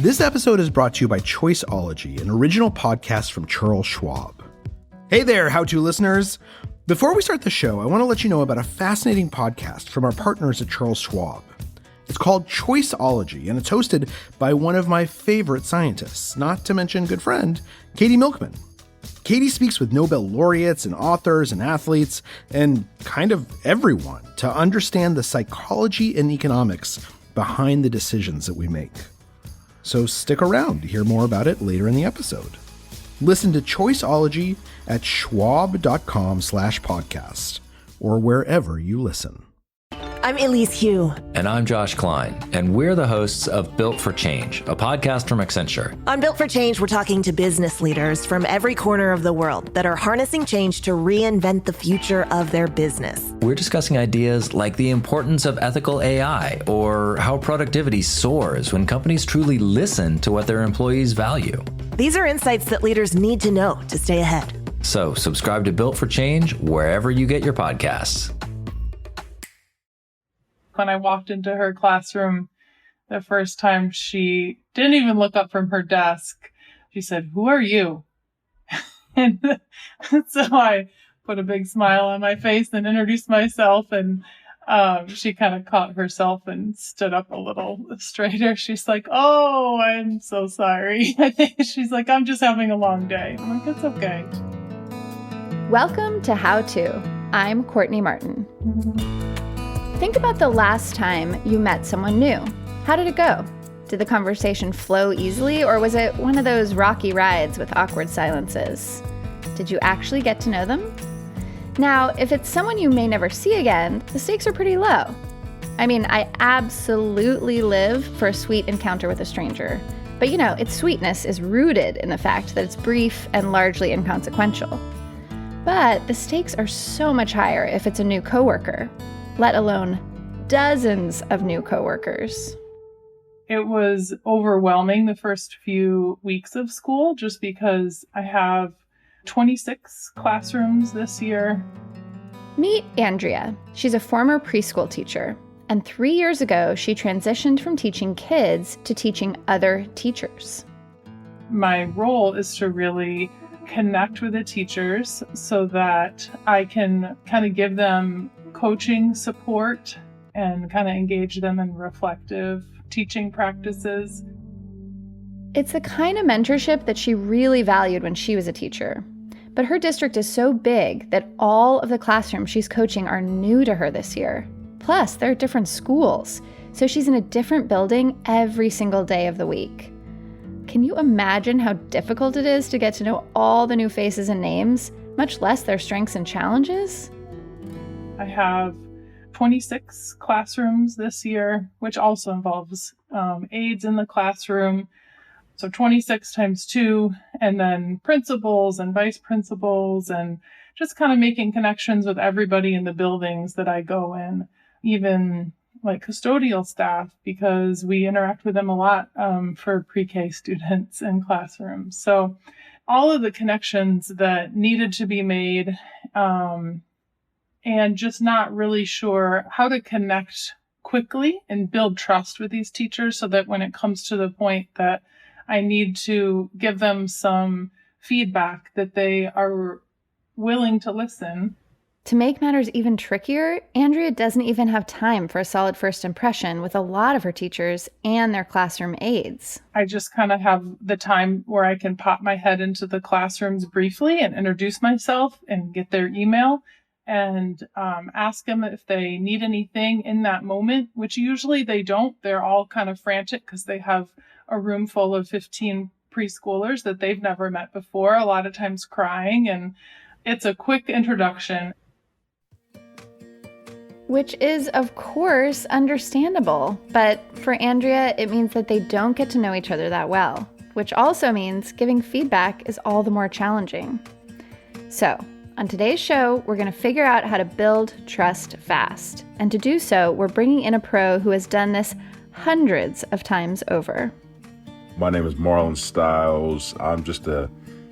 This episode is brought to you by Choiceology, an original podcast from Charles Schwab. Hey there, How To listeners. Before we start the show, I want to let you know about a fascinating podcast from our partners at Charles Schwab. It's called Choiceology, and it's hosted by one of my favorite scientists, not to mention good friend, Katie Milkman. Katie speaks with Nobel laureates and authors and athletes and kind of everyone to understand the psychology and economics behind the decisions that we make. So stick around to hear more about it later in the episode. Listen to Choiceology at schwab.com/podcast or wherever you listen. I'm Elise Hugh. And I'm Josh Klein, and we're the hosts of Built for Change, a podcast from Accenture. On Built for Change, we're talking to business leaders from every corner of the world that are harnessing change to reinvent the future of their business. We're discussing ideas like the importance of ethical AI or how productivity soars when companies truly listen to what their employees value. These are insights that leaders need to know to stay ahead. So subscribe to Built for Change wherever you get your podcasts. When I walked into her classroom the first time, she didn't even look up from her desk. She said, "Who are you?" And so I put a big smile on my face and introduced myself. And she kind of caught herself and stood up a little straighter. She's like, "Oh, I'm so sorry." I think she's like, "I'm just having a long day." I'm like, "It's okay." Welcome to How To. I'm Courtney Martin. Think about the last time you met someone new. How did it go? Did the conversation flow easily, or was it one of those rocky rides with awkward silences? Did you actually get to know them? Now, if it's someone you may never see again, the stakes are pretty low. I mean, I absolutely live for a sweet encounter with a stranger. But its sweetness is rooted in the fact that it's brief and largely inconsequential. But the stakes are so much higher if it's a new coworker, let alone dozens of new coworkers. It was overwhelming the first few weeks of school just because I have 26 classrooms this year. Meet Andrea. She's a former preschool teacher, and 3 years ago, she transitioned from teaching kids to teaching other teachers. My role is to really connect with the teachers so that I can kind of give them coaching support and kind of engage them in reflective teaching practices. It's the kind of mentorship that she really valued when she was a teacher. But her district is so big that all of the classrooms she's coaching are new to her this year. Plus, they're different schools, so she's in a different building every single day of the week. Can you imagine how difficult it is to get to know all the new faces and names, much less their strengths and challenges? I have 26 classrooms this year, which also involves aides in the classroom. So 26 times 2, and then principals and vice principals, and just kind of making connections with everybody in the buildings that I go in, even like custodial staff, because we interact with them a lot for pre-K students in classrooms. So all of the connections that needed to be made, and just not really sure how to connect quickly and build trust with these teachers so that when it comes to the point that I need to give them some feedback, that they are willing to listen. To make matters even trickier, Andrea doesn't even have time for a solid first impression with a lot of her teachers and their classroom aides. I just kind of have the time where I can pop my head into the classrooms briefly and introduce myself and get their email and ask them if they need anything in that moment, which usually they don't. They're all kind of frantic because they have a room full of 15 preschoolers that they've never met before, a lot of times crying, and it's a quick introduction. Which is, of course, understandable. But for Andrea, it means that they don't get to know each other that well, which also means giving feedback is all the more challenging. So, on today's show, we're going to figure out how to build trust fast. And to do so, we're bringing in a pro who has done this hundreds of times over. My name is Marlon Styles. I'm just a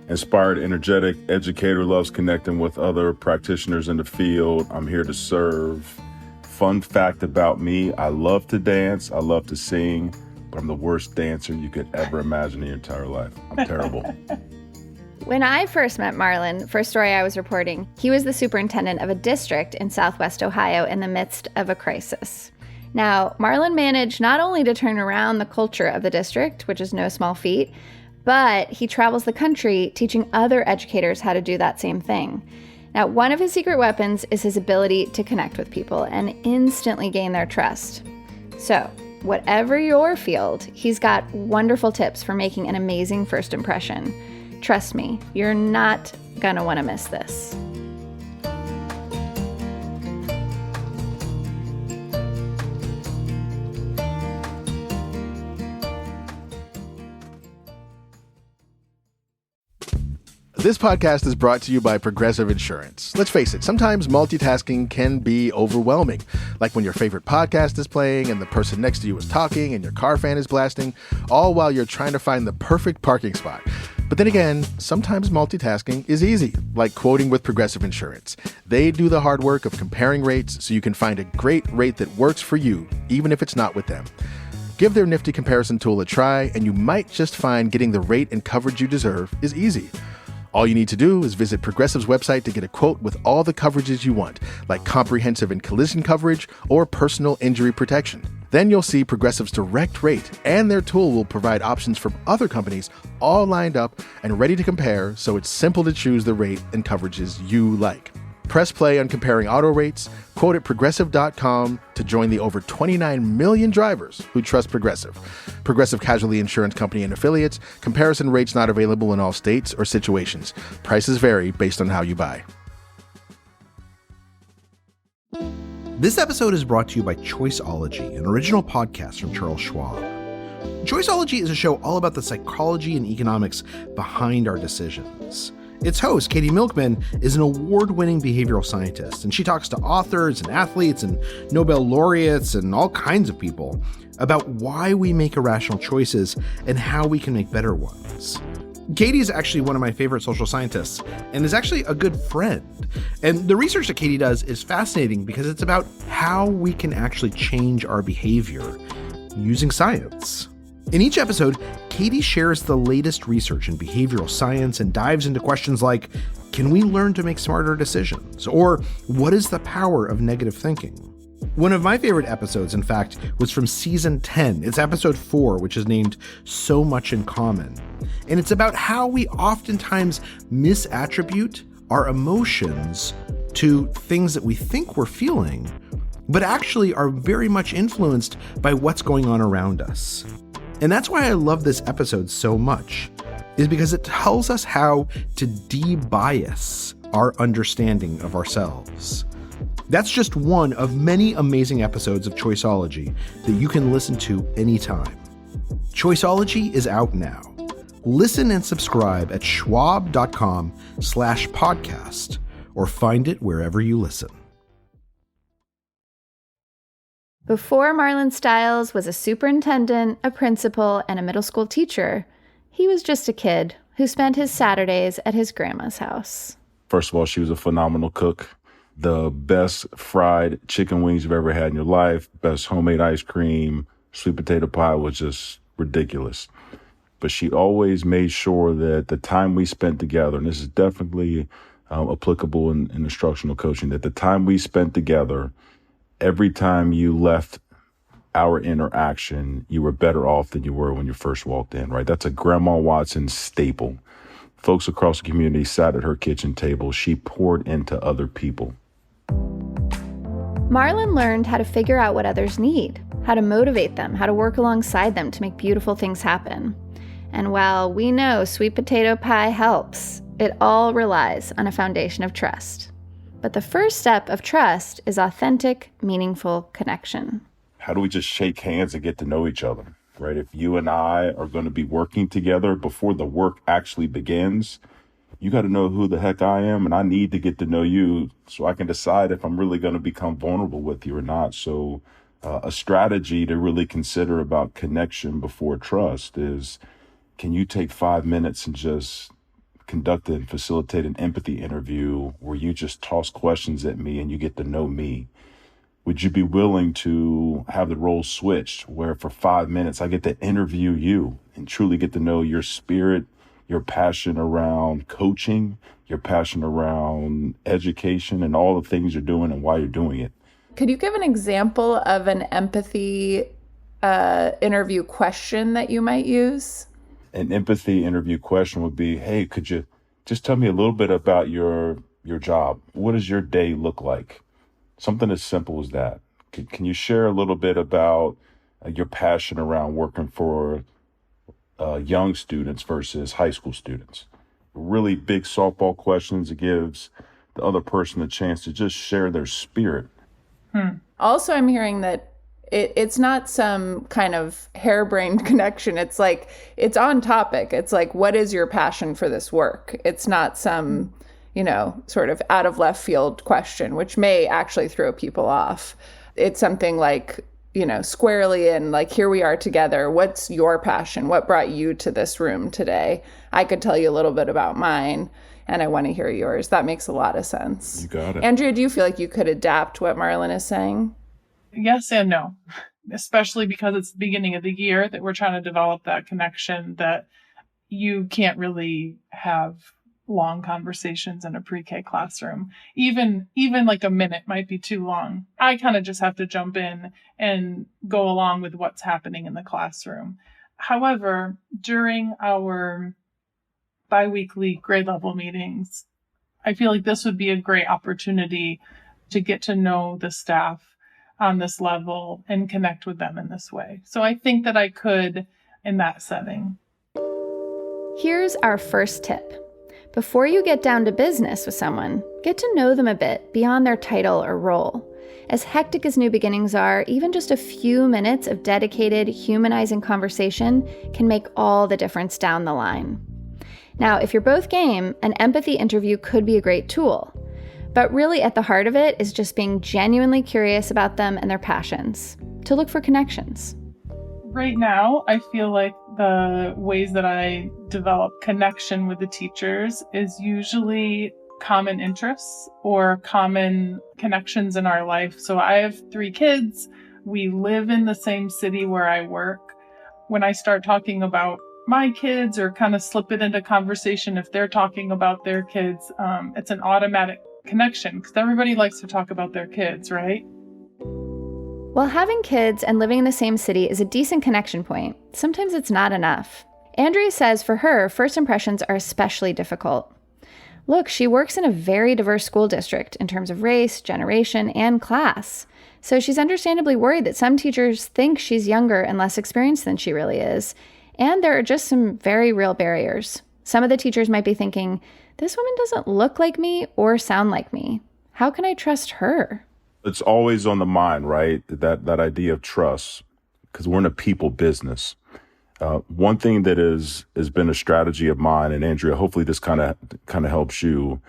inspired, energetic educator, loves connecting with other practitioners in the field. I'm here to serve. Fun fact about me, I love to dance, I love to sing, but I'm the worst dancer you could ever imagine in your entire life. I'm terrible. When I first met Marlon, first story I was reporting, he was the superintendent of a district in Southwest Ohio in the midst of a crisis. Now, Marlon managed not only to turn around the culture of the district, which is no small feat, but he travels the country teaching other educators how to do that same thing. Now, one of his secret weapons is his ability to connect with people and instantly gain their trust. So, whatever your field, he's got wonderful tips for making an amazing first impression. Trust me, you're not gonna wanna miss this. This podcast is brought to you by Progressive Insurance. Let's face it, sometimes multitasking can be overwhelming. Like when your favorite podcast is playing and the person next to you is talking and your car fan is blasting, all while you're trying to find the perfect parking spot. But then again, sometimes multitasking is easy, like quoting with Progressive Insurance. They do the hard work of comparing rates so you can find a great rate that works for you, even if it's not with them. Give their nifty comparison tool a try, and you might just find getting the rate and coverage you deserve is easy. All you need to do is visit Progressive's website to get a quote with all the coverages you want, like comprehensive and collision coverage or personal injury protection. Then you'll see Progressive's direct rate, and their tool will provide options from other companies all lined up and ready to compare, so it's simple to choose the rate and coverages you like. Press play on comparing auto rates, quote at progressive.com to join the over 29 million drivers who trust Progressive. Progressive Casualty Insurance Company and Affiliates. Comparison rates not available in all states or situations. Prices vary based on how you buy. This episode is brought to you by Choiceology, an original podcast from Charles Schwab. Choiceology is a show all about the psychology and economics behind our decisions. Its host, Katie Milkman, is an award-winning behavioral scientist, and she talks to authors and athletes and Nobel laureates and all kinds of people about why we make irrational choices and how we can make better ones. Katie is actually one of my favorite social scientists and is actually a good friend. And the research that Katie does is fascinating because it's about how we can actually change our behavior using science. In each episode, Katie shares the latest research in behavioral science and dives into questions like, can we learn to make smarter decisions? Or what is the power of negative thinking? One of my favorite episodes, in fact, was from season 10. It's episode 4, which is named So Much in Common. And it's about how we oftentimes misattribute our emotions to things that we think we're feeling, but actually are very much influenced by what's going on around us. And that's why I love this episode so much, is because it tells us how to de-bias our understanding of ourselves. That's just one of many amazing episodes of Choiceology that you can listen to anytime. Choiceology is out now. Listen and subscribe at schwab.com/podcast or find it wherever you listen. Before Marlon Styles was a superintendent, a principal, and a middle school teacher, he was just a kid who spent his Saturdays at his grandma's house. First of all, she was a phenomenal cook. The best fried chicken wings you've ever had in your life, best homemade ice cream, sweet potato pie was just ridiculous. But she always made sure that the time we spent together, and this is definitely applicable in instructional coaching, that the time we spent together, every time you left our interaction, you were better off than you were when you first walked in, right? That's a Grandma Watson staple. Folks across the community sat at her kitchen table. She poured into other people. Marlon learned how to figure out what others need, how to motivate them, how to work alongside them to make beautiful things happen. And while we know sweet potato pie helps, it all relies on a foundation of trust. But the first step of trust is authentic, meaningful connection. How do we just shake hands and get to know each other, right? If you and I are going to be working together before the work actually begins, you got to know who the heck I am, and I need to get to know you so I can decide if I'm really going to become vulnerable with you or not. So a strategy to really consider about connection before trust is, can you take 5 minutes and just conduct and facilitate an empathy interview where you just toss questions at me and you get to know me Would you be willing to have the roles switched where for 5 minutes I get to interview you and truly get to know your spirit, your passion around coaching, your passion around education and all the things you're doing and why you're doing it? Could you give an example of an empathy interview question that you might use? An empathy interview question would be, hey, could you just tell me a little bit about your job? What does your day look like? Something as simple as that. Can you share a little bit about your passion around working for young students versus high school students? Really big softball questions. It gives the other person a chance to just share their spirit. Also, I'm hearing that it's not some kind of harebrained connection. It's like, it's on topic. It's like, what is your passion for this work? It's not some, sort of out of left field question, which may actually throw people off. It's something like, squarely in, like, here we are together. What's your passion? What brought you to this room today? I could tell you a little bit about mine, and I want to hear yours. That makes a lot of sense. You got it. Andrea, do you feel like you could adapt what Marlon is saying? Yes and no, especially because it's the beginning of the year that we're trying to develop that connection that you can't really have long conversations in a pre-K classroom. Even like a minute might be too long. I kind of just have to jump in and go along with what's happening in the classroom. However, during our biweekly grade level meetings, I feel like this would be a great opportunity to get to know the staff on this level and connect with them in this way. So I think that I could in that setting. Here's our first tip. Before you get down to business with someone, get to know them a bit beyond their title or role. As hectic as new beginnings are, even just a few minutes of dedicated, humanizing conversation can make all the difference down the line. Now, if you're both game, an empathy interview could be a great tool. But really at the heart of it is just being genuinely curious about them and their passions, to look for connections. Right now, I feel like the ways that I develop connection with the teachers is usually common interests or common connections in our life. So I have 3 kids. We live in the same city where I work. When I start talking about my kids or kind of slip it into conversation if they're talking about their kids, it's an automatic connection because everybody likes to talk about their kids, right? While having kids and living in the same city is a decent connection point, sometimes it's not enough. Andrea says for her, first impressions are especially difficult. Look, she works in a very diverse school district in terms of race, generation, and class. So she's understandably worried that some teachers think she's younger and less experienced than she really is. And there are just some very real barriers. Some of the teachers might be thinking, this woman doesn't look like me or sound like me. How can I trust her? It's always on the mind, right? That idea of trust, because we're in a people business. One thing that has been a strategy of mine, and Andrea, hopefully this kind of helps you.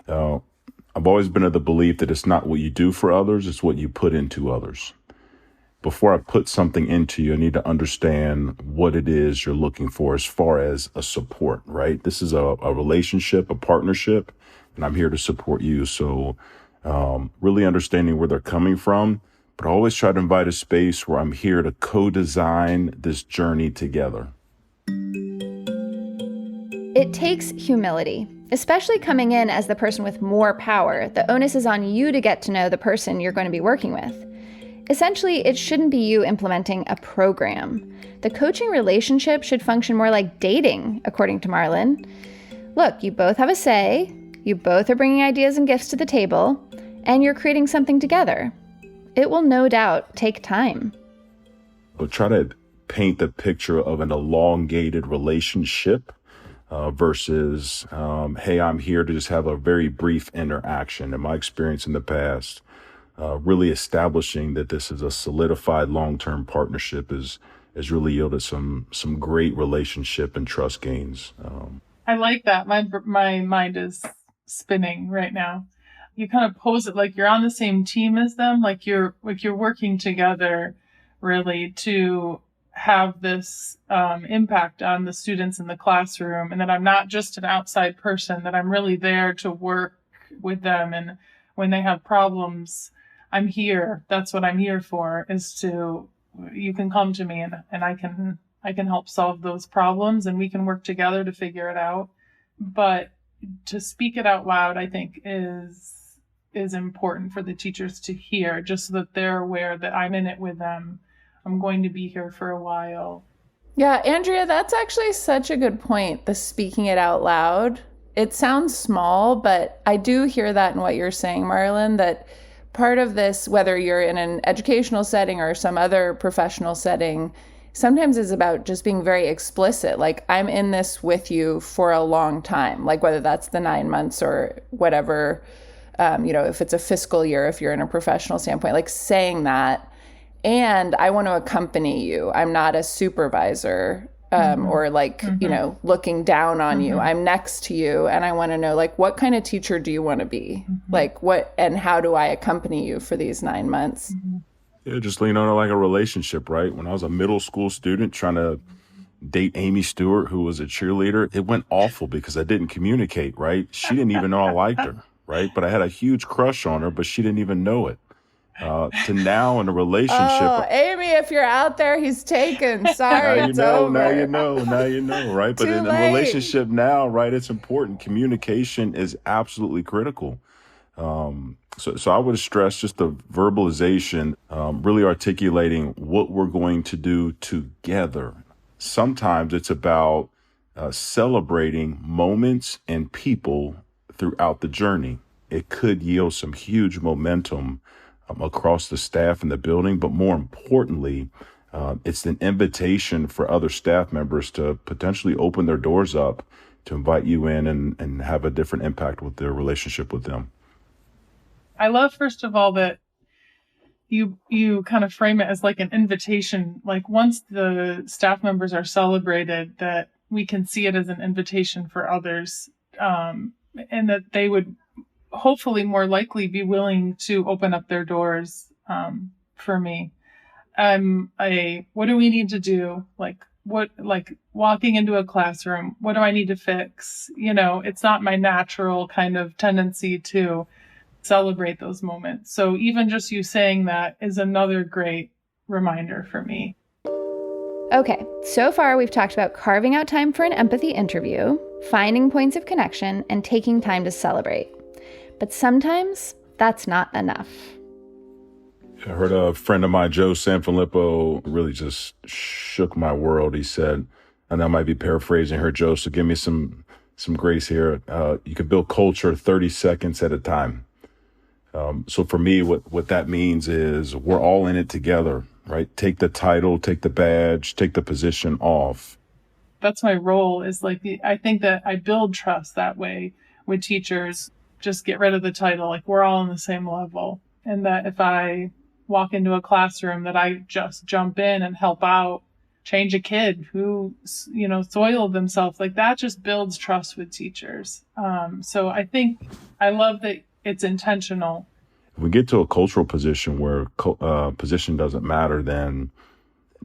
I've always been of the belief that it's not what you do for others, it's what you put into others. Before I put something into you, I need to understand what it is you're looking for as far as a support, right? This is a relationship, a partnership, and I'm here to support you. So really understanding where they're coming from, but I always try to invite a space where I'm here to co-design this journey together. It takes humility, especially coming in as the person with more power. The onus is on you to get to know the person you're going to be working with. Essentially, it shouldn't be you implementing a program. The coaching relationship should function more like dating, according to Marlon. Look, you both have a say, you both are bringing ideas and gifts to the table, and you're creating something together. It will no doubt take time. But try to paint the picture of an elongated relationship versus, hey, I'm here to just have a very brief interaction. In my experience in the past, really establishing that this is a solidified long-term partnership has really yielded some great relationship and trust gains. I like that. My mind is spinning right now. You kind of pose it like you're on the same team as them, like you're working together really to have this impact on the students in the classroom, and that I'm not just an outside person, that I'm really there to work with them, and when they have problems, I'm here. That's what I'm here for, is to, you can come to me and I can help solve those problems and we can work together to figure it out. But to speak it out loud, I think is important for the teachers to hear, just so that they're aware that I'm in it with them. I'm going to be here for a while. Yeah, Andrea, that's actually such a good point, the speaking it out loud. It sounds small, but I do hear that in what you're saying, Marlon, that part of this, whether you're in an educational setting or some other professional setting, sometimes is about just being very explicit. Like, I'm in this with you for a long time, like whether that's the 9 months or whatever, if it's a fiscal year, if you're in a professional standpoint, like saying that. And I want to accompany you. I'm not a supervisor or like, looking down on you. I'm next to you. And I want to know, like, what kind of teacher do you want to be? Like, what and how do I accompany you for these 9 months? Yeah, just lean on it like a relationship, right? When I was a middle school student trying to date Amy Stewart, who was a cheerleader, it went awful because I didn't communicate, right? She didn't even know I liked her, right? But I had a huge crush on her, but she didn't even know it. To now in a relationship. Oh, Amy, if you're out there, he's taken. Sorry, it's over. Now you know, right? But in a relationship now, right, it's important. Communication is absolutely critical. So I would stress just the verbalization, really articulating what we're going to do together. Sometimes it's about celebrating moments and people throughout the journey. It could yield some huge momentum across the staff in the building, but more importantly, it's an invitation for other staff members to potentially open their doors up to invite you in and have a different impact with their relationship with them. I love, first of all, that you kind of frame it as like an invitation. Like, once the staff members are celebrated, that we can see it as an invitation for others, and that they would hopefully more likely be willing to open up their doors for me. What do we need to do? Like walking into a classroom, what do I need to fix? It's not my natural kind of tendency to celebrate those moments. So even just you saying that is another great reminder for me. Okay, so far we've talked about carving out time for an empathy interview, finding points of connection, and taking time to celebrate. But sometimes that's not enough. I heard a friend of mine, Joe Sanfilippo, really just shook my world. He said, and I might be paraphrasing her, Joe, so give me some grace here. You can build culture 30 seconds at a time. So for me, what that means is we're all in it together, right? Take the title, take the badge, take the position off. That's my role, is like, I think that I build trust that way with teachers. Just get rid of the title. Like, we're all on the same level. And that if I walk into a classroom, that I just jump in and help out, change a kid who, soiled themselves. Like, that just builds trust with teachers. So I think I love that it's intentional. If we get to a cultural position where position doesn't matter, then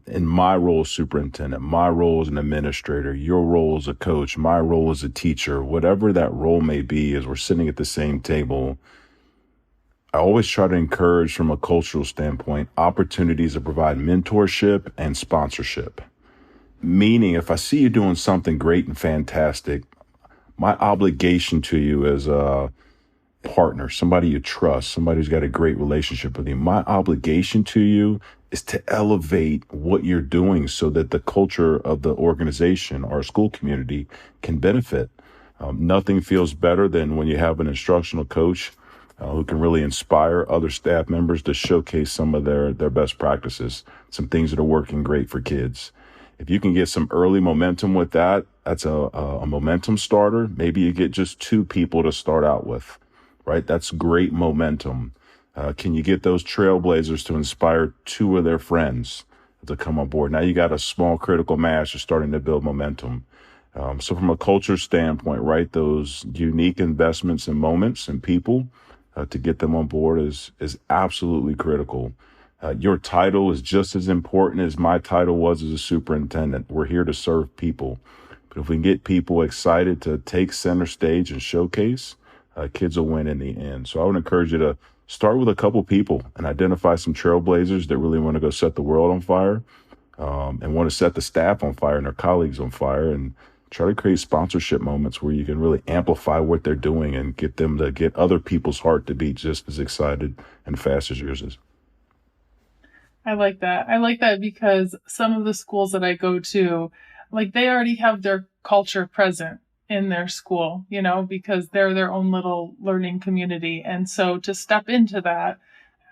in my role as superintendent, my role as an administrator, your role as a coach, my role as a teacher, whatever that role may be, as we're sitting at the same table, I always try to encourage, from a cultural standpoint, opportunities to provide mentorship and sponsorship. Meaning, if I see you doing something great and fantastic, my obligation to you as a partner, somebody you trust, somebody who's got a great relationship with you, my obligation to you is to elevate what you're doing so that the culture of the organization, our school community, can benefit. Nothing feels better than when you have an instructional coach who can really inspire other staff members to showcase some of their best practices, some things that are working great for kids. If you can get some early momentum with that, that's a momentum starter. Maybe you get just 2 people to start out with, right? That's great momentum. Can you get those trailblazers to inspire 2 of their friends to come on board? Now you got a small critical mass. You're starting to build momentum. So from a culture standpoint, right, those unique investments and moments and people to get them on board is absolutely critical. Your title is just as important as my title was as a superintendent. We're here to serve people. But if we can get people excited to take center stage and showcase, kids will win in the end. So I would encourage you to start with a couple people and identify some trailblazers that really want to go set the world on fire, and want to set the staff on fire and their colleagues on fire, and try to create sponsorship moments where you can really amplify what they're doing and get them to get other people's heart to beat just as excited and fast as yours is. I like that. I like that because some of the schools that I go to, like, they already have their culture present in their school, you know, because they're their own little learning community. And so to step into that,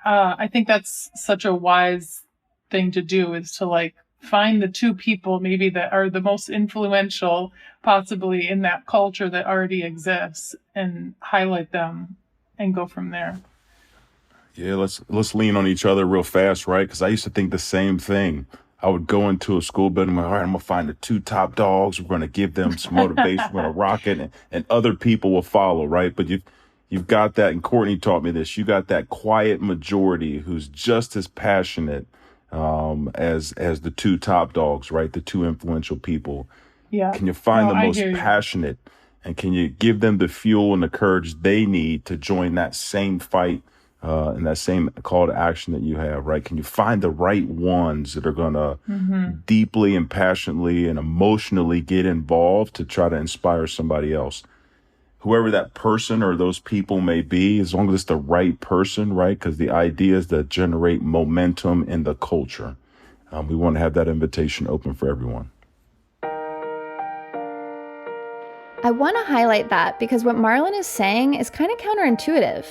I think that's such a wise thing to do, is to like find the two people maybe that are the most influential possibly in that culture that already exists and highlight them and go from there. Yeah, let's lean on each other real fast, right? Because I used to think the same thing. I would go into a school building, all right, I'm going to find the two top dogs. We're going to give them some motivation. We're going to rock it, and other people will follow, right? But you've got that, and Courtney taught me this, you got that quiet majority who's just as passionate as the two top dogs, right? The two influential people. Yeah. Can you find the most hear you. passionate, and can you give them the fuel and the courage they need to join that same fight and that same call to action that you have, right? Can you find the right ones that are going to deeply and passionately and emotionally get involved to try to inspire somebody else? Whoever that person or those people may be, as long as it's the right person, right? Because the idea is to generate momentum in the culture. We want to have that invitation open for everyone. I want to highlight that because what Marlon is saying is kind of counterintuitive.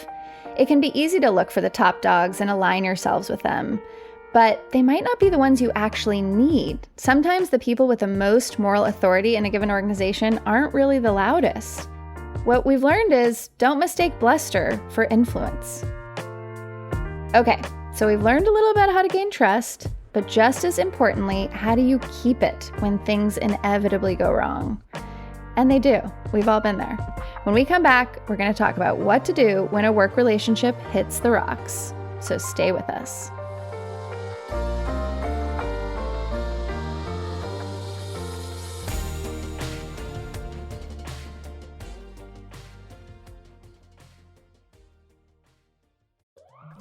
It can be easy to look for the top dogs and align yourselves with them, but they might not be the ones you actually need. Sometimes the people with the most moral authority in a given organization aren't really the loudest. What we've learned is don't mistake bluster for influence. Okay, so we've learned a little about how to gain trust, but just as importantly, how do you keep it when things inevitably go wrong? And they do. We've all been there. When we come back, we're going to talk about what to do when a work relationship hits the rocks. So stay with us.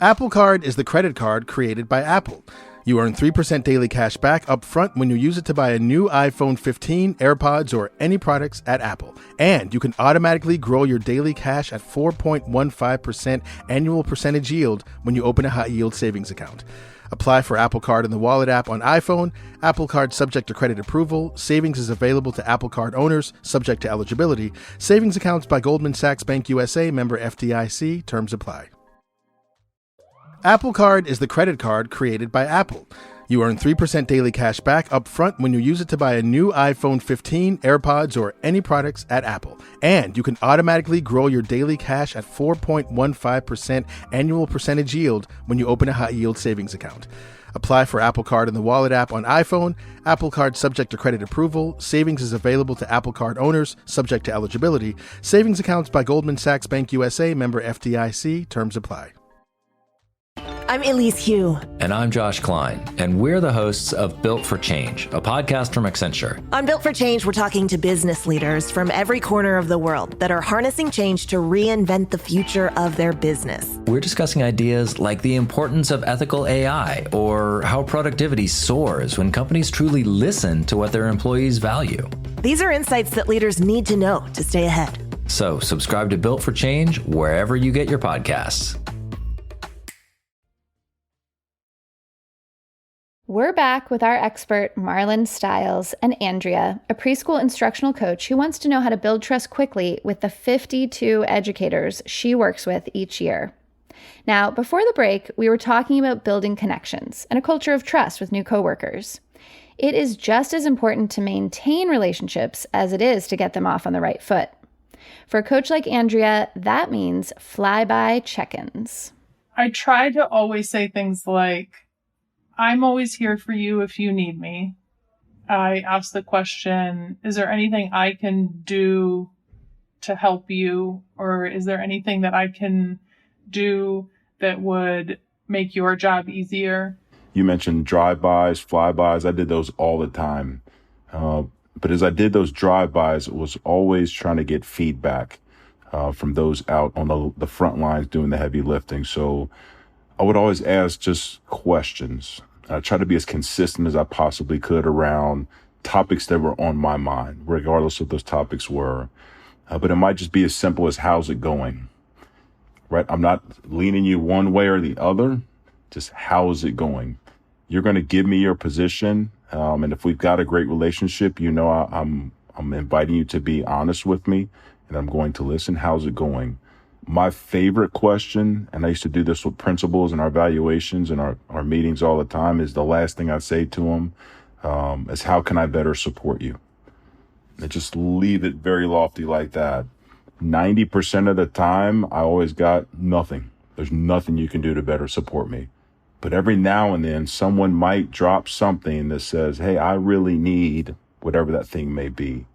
Apple Card is the credit card created by Apple. You earn 3% daily cash back up front when you use it to buy a new iPhone 15, AirPods, or any products at Apple. And you can automatically grow your daily cash at 4.15% annual percentage yield when you open a high-yield savings account. Apply for Apple Card in the Wallet app on iPhone. Apple Card subject to credit approval. Savings is available to Apple Card owners, subject to eligibility. Savings accounts by Goldman Sachs Bank USA, member FDIC. Terms apply. Apple Card is the credit card created by Apple. You earn 3% daily cash back up front when you use it to buy a new iPhone 15, AirPods, or any products at Apple. And you can automatically grow your daily cash at 4.15% annual percentage yield when you open a high-yield savings account. Apply for Apple Card in the Wallet app on iPhone. Apple Card subject to credit approval. Savings is available to Apple Card owners, subject to eligibility. Savings accounts by Goldman Sachs Bank USA, member FDIC. Terms apply. I'm Elise Hugh. And I'm Josh Klein, and we're the hosts of Built for Change, a podcast from Accenture. On Built for Change, we're talking to business leaders from every corner of the world that are harnessing change to reinvent the future of their business. We're discussing ideas like the importance of ethical AI or how productivity soars when companies truly listen to what their employees value. These are insights that leaders need to know to stay ahead. So subscribe to Built for Change wherever you get your podcasts. We're back with our expert, Marlon Styles, and Andrea, a preschool instructional coach who wants to know how to build trust quickly with the 52 educators she works with each year. Now, before the break, we were talking about building connections and a culture of trust with new coworkers. It is just as important to maintain relationships as it is to get them off on the right foot. For a coach like Andrea, that means flyby check-ins. I try to always say things like, I'm always here for you if you need me. I ask the question, is there anything I can do to help you? Or is there anything that I can do that would make your job easier? You mentioned drive-bys, flybys. I did those all the time. But as I did those drive-bys, it was always trying to get feedback. from those out on the front lines doing the heavy lifting. So I would always ask just questions. I try to be as consistent as I possibly could around topics that were on my mind, regardless of those topics were. But it might just be as simple as, how's it going? Right? I'm not leaning you one way or the other. Just, how's it going? You're going to give me your position. And if we've got a great relationship, I'm inviting you to be honest with me, and I'm going to listen. How's it going? My favorite question, and I used to do this with principals in our evaluations and our meetings all the time, is the last thing I say to them, is, how can I better support you? And just leave it very lofty like that. 90% of the time, I always got nothing. There's nothing you can do to better support me. But every now and then, someone might drop something that says, hey, I really need whatever that thing may be.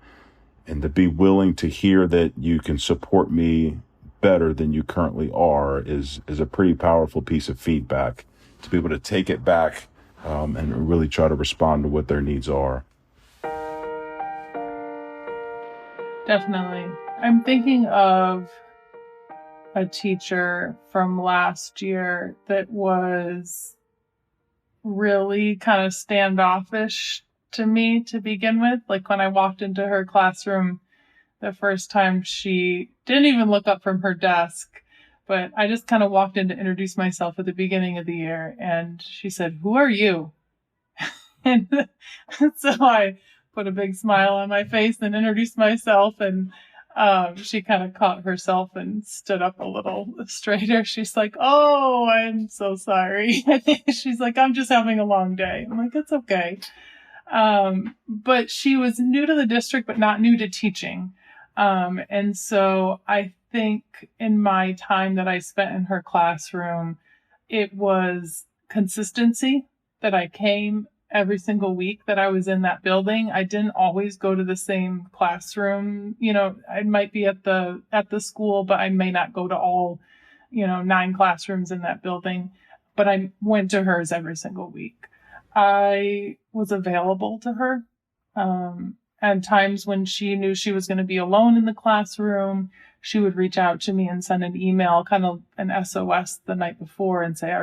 And to be willing to hear that you can support me better than you currently are is a pretty powerful piece of feedback, to be able to take it back and really try to respond to what their needs are. Definitely. I'm thinking of a teacher from last year that was really kind of standoffish to me to begin with. Like, when I walked into her classroom the first time, she didn't even look up from her desk, but I just kind of walked in to introduce myself at the beginning of the year, and she said, "Who are you?" And so I put a big smile on my face and introduced myself, and she kind of caught herself and stood up a little straighter. She's like, "Oh, I'm so sorry." She's like, "I'm just having a long day." I'm like, "It's okay." But she was new to the district, but not new to teaching. And so I think in my time that I spent in her classroom, it was consistency, that I came every single week that I was in that building. I didn't always go to the same classroom. I might be at the school, but I may not go to all, 9 classrooms in that building, but I went to hers every single week. I was available to her. And times when she knew she was going to be alone in the classroom, she would reach out to me and send an email, kind of an SOS the night before, and say,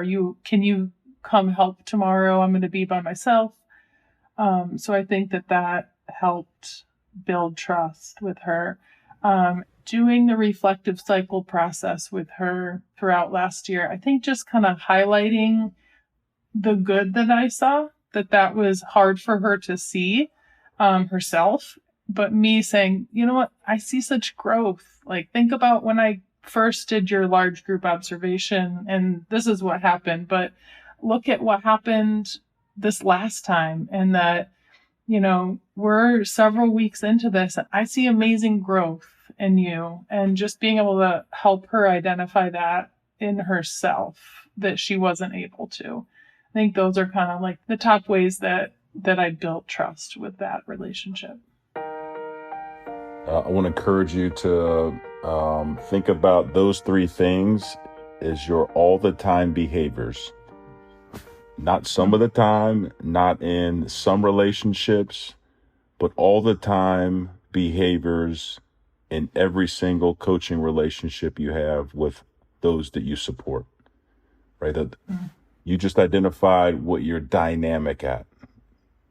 can you come help tomorrow? I'm going to be by myself. So I think that helped build trust with her. Doing the reflective cycle process with her throughout last year, I think just kind of highlighting the good that I saw, that was hard for her to see herself, but me saying, you know what, I see such growth. Like, think about when I first did your large group observation, and this is what happened, but look at what happened this last time, and that, we're several weeks into this, and I see amazing growth in you, and just being able to help her identify that in herself that she wasn't able to. I think those are kind of like the top ways that I built trust with that relationship. I want to encourage you to think about those 3 things as your all the time behaviors. Not some of the time, not in some relationships, but all the time behaviors in every single coaching relationship you have with those that you support, right? That you just identified what you're dynamic at: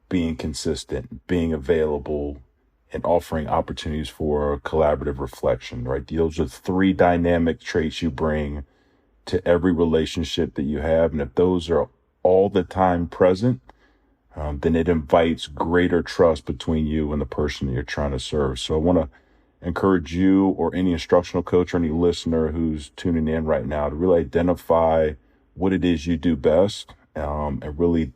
being consistent, being available, and offering opportunities for collaborative reflection, right? Those are 3 dynamic traits you bring to every relationship that you have. And if those are all the time present, then it invites greater trust between you and the person that you're trying to serve. So I want to encourage you, or any instructional coach or any listener who's tuning in right now, to really identify what it is you do best, and really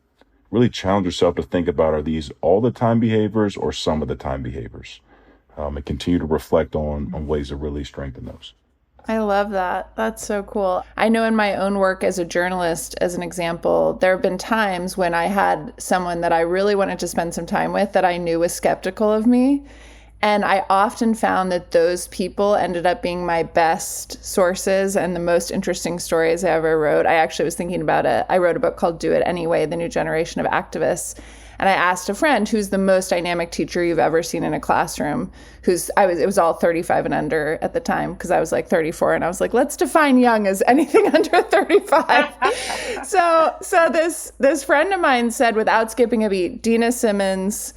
challenge yourself to think about, are these all the time behaviors or some of the time behaviors? And continue to reflect on ways to really strengthen those. I love that. That's so cool. I know in my own work as a journalist, as an example, there have been times when I had someone that I really wanted to spend some time with that I knew was skeptical of me. And I often found that those people ended up being my best sources and the most interesting stories I ever wrote. I actually was thinking about it. I wrote a book called Do It Anyway, The New Generation of Activists. And I asked a friend, who's the most dynamic teacher you've ever seen in a classroom? It was all 35 and under at the time, because I was like 34, and I was like, let's define young as anything under 35. So this friend of mine said, without skipping a beat, Dina Simmons,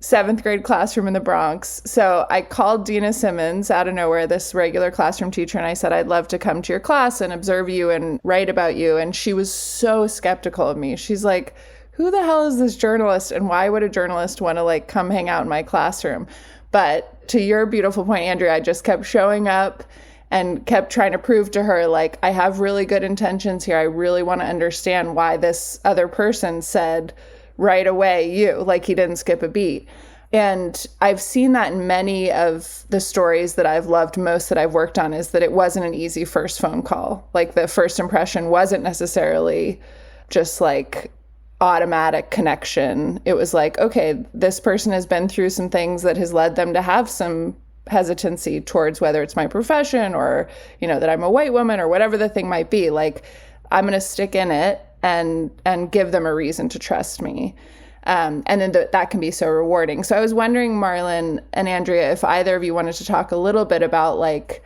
7th grade classroom in the Bronx. So I called Dina Simmons out of nowhere, this regular classroom teacher, and I said, I'd love to come to your class and observe you and write about you. And she was so skeptical of me. She's like, who the hell is this journalist, and why would a journalist want to like come hang out in my classroom? But to your beautiful point, Andrea, I just kept showing up and kept trying to prove to her, like, I have really good intentions here. I really want to understand why this other person said right away, you, like he didn't skip a beat. And I've seen that in many of the stories that I've loved most that I've worked on, is that it wasn't an easy first phone call. Like the first impression wasn't necessarily just like automatic connection. It was like, okay, this person has been through some things that has led them to have some hesitancy towards whether it's my profession or, you know, that I'm a white woman or whatever the thing might be. Like, I'm going to stick in it and give them a reason to trust me. And then that can be so rewarding. So I was wondering, Marlon and Andrea, if either of you wanted to talk a little bit about like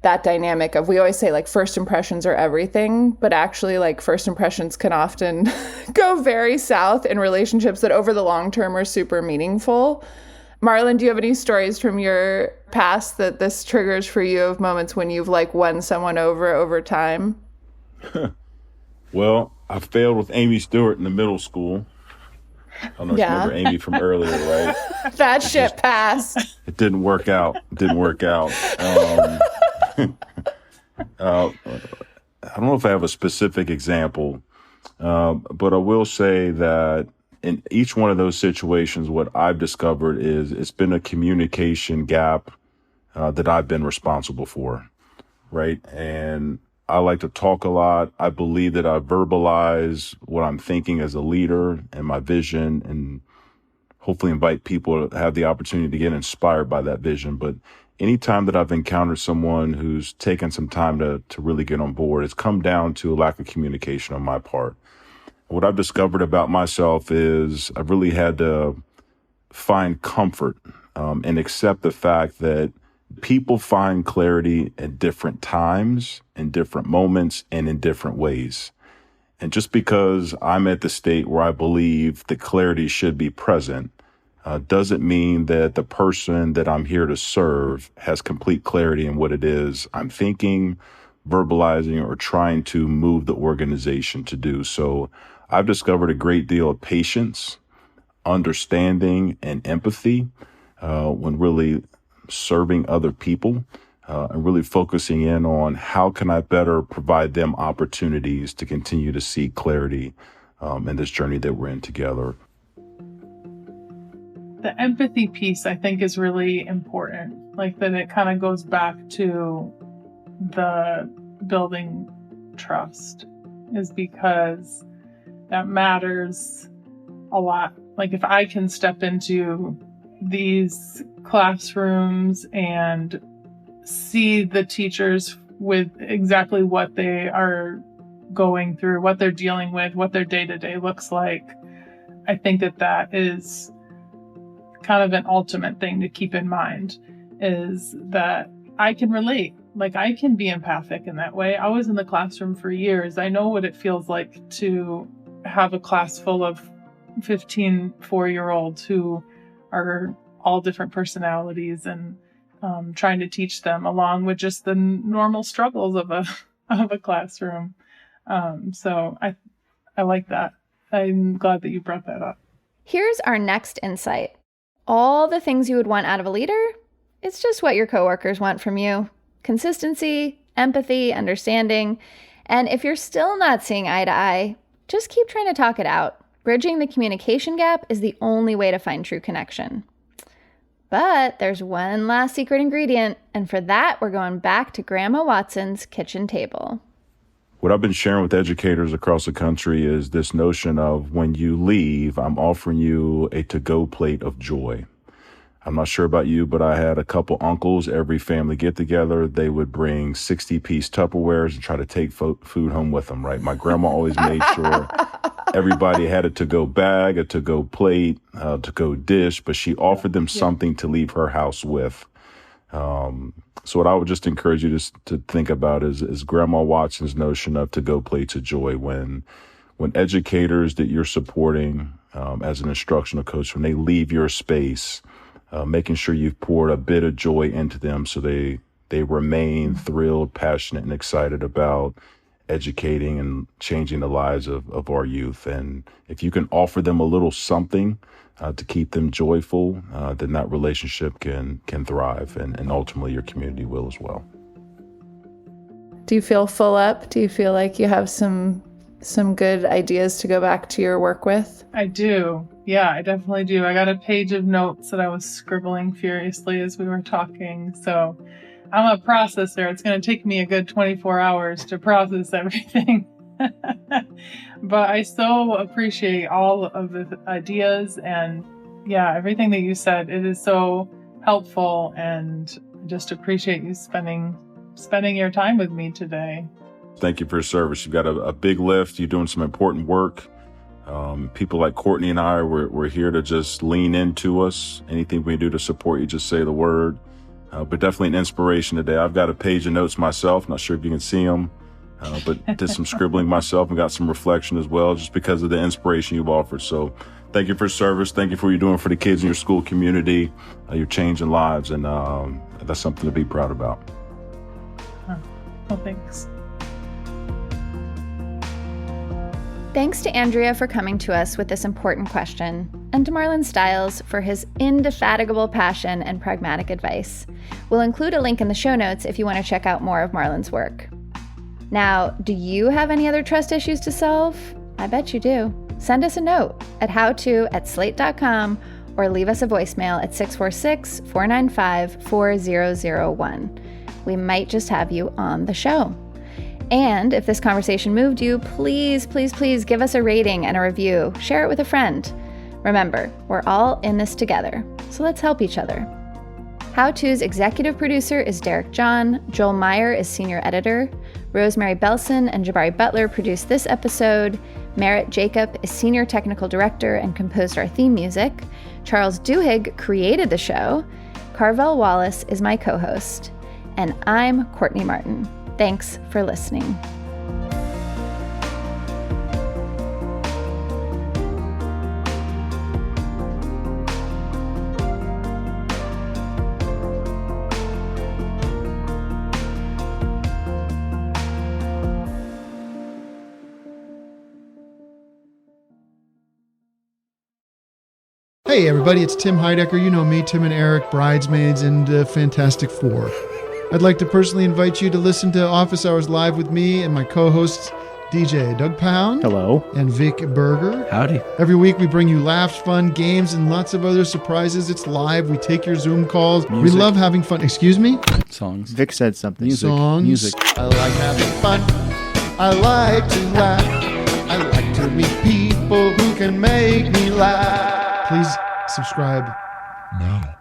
that dynamic of, we always say like first impressions are everything, but actually like first impressions can often go very south in relationships that over the long term are super meaningful. Marlon, do you have any stories from your past that this triggers for you, of moments when you've like won someone over time? Well, I failed with Amy Stewart in the middle school. I don't know if you remember Amy from earlier, right? That shit passed. It didn't work out. I don't know if I have a specific example, but I will say that in each one of those situations, what I've discovered is it's been a communication gap that I've been responsible for, right? And I like to talk a lot. I believe that I verbalize what I'm thinking as a leader and my vision, and hopefully invite people to have the opportunity to get inspired by that vision. But anytime that I've encountered someone who's taken some time to really get on board, it's come down to a lack of communication on my part. What I've discovered about myself is I've really had to find comfort and accept the fact that people find clarity at different times, in different moments, and in different ways. And just because I'm at the state where I believe the clarity should be present, doesn't mean that the person that I'm here to serve has complete clarity in what it is I'm thinking, verbalizing, or trying to move the organization to do. So I've discovered a great deal of patience, understanding, and empathy when really serving other people, and really focusing in on how can I better provide them opportunities to continue to seek clarity in this journey that we're in together. The empathy piece, I think, is really important. Like that it kind of goes back to the building trust, is because that matters a lot. Like if I can step into these classrooms and see the teachers with exactly what they are going through, what they're dealing with, what their day-to-day looks like, I think that is kind of an ultimate thing to keep in mind, is that I can relate. Like I can be empathic in that way. I was in the classroom for years. I know what it feels like to have a class full of 15 4-year-olds who are all different personalities, and trying to teach them along with just the normal struggles of a classroom. So I like that. I'm glad that you brought that up. Here's our next insight. All the things you would want out of a leader, it's just what your coworkers want from you. Consistency, empathy, understanding. And if you're still not seeing eye to eye, just keep trying to talk it out. Bridging the communication gap is the only way to find true connection. But there's one last secret ingredient, and for that, we're going back to Grandma Watson's kitchen table. What I've been sharing with educators across the country is this notion of when you leave, I'm offering you a to-go plate of joy. I'm not sure about you, but I had a couple uncles, every family get together. They would bring 60-piece Tupperwares and try to take food home with them, right? My grandma always made sure everybody had a to-go bag, a to-go plate, to-go dish, but she offered them something to leave her house with. So what I would just encourage you to think about is Grandma Watson's notion of to-go plates of joy. When educators that you're supporting as an instructional coach, when they leave your space, making sure you've poured a bit of joy into them so they remain thrilled, passionate, and excited about educating and changing the lives of our youth. And if you can offer them a little something to keep them joyful, then that relationship can thrive, and ultimately your community will as well. Do you feel full up? Do you feel like you have some good ideas to go back to your work with? I do. Yeah, I definitely do. I got a page of notes that I was scribbling furiously as we were talking. So I'm a processor. It's going to take me a good 24 hours to process everything. But I so appreciate all of the ideas and everything that you said. It is so helpful, and I just appreciate you spending your time with me today. Thank you for your service. You've got a big lift. You're doing some important work. People like Courtney and I, we're here to just lean into us. Anything we can do to support you, just say the word. But definitely an inspiration today. I've got a page of notes myself. Not sure if you can see them, but did some scribbling myself and got some reflection as well, just because of the inspiration you've offered. So thank you for your service. Thank you for what you're doing for the kids in your school community. You're changing lives, and that's something to be proud about. Well, thanks. Thanks to Andrea for coming to us with this important question, and to Marlon Styles for his indefatigable passion and pragmatic advice. We'll include a link in the show notes if you want to check out more of Marlon's work. Now, do you have any other trust issues to solve? I bet you do. Send us a note at howto@slate.com or leave us a voicemail at 646-495-4001. We might just have you on the show. And if this conversation moved you, please, please, please give us a rating and a review. Share it with a friend. Remember, we're all in this together, so let's help each other. How To's executive producer is Derek John. Joel Meyer is senior editor. Rosemary Belson and Jabari Butler produced this episode. Merritt Jacob is senior technical director and composed our theme music. Charles Duhigg created the show. Carvel Wallace is my co-host. And I'm Courtney Martin. Thanks for listening. Hey everybody, it's Tim Heidecker. You know me, Tim and Eric, Bridesmaids, and Fantastic Four. I'd like to personally invite you to listen to Office Hours Live with me and my co-hosts, DJ Doug Pound. Hello. And Vic Berger. Howdy. Every week we bring you laughs, fun, games, and lots of other surprises. It's live. We take your Zoom calls. Music. We love having fun. Excuse me? Songs. Vic said something. Songs. Music. I like having fun. I like to laugh. I like to meet people who can make me laugh. Please subscribe now.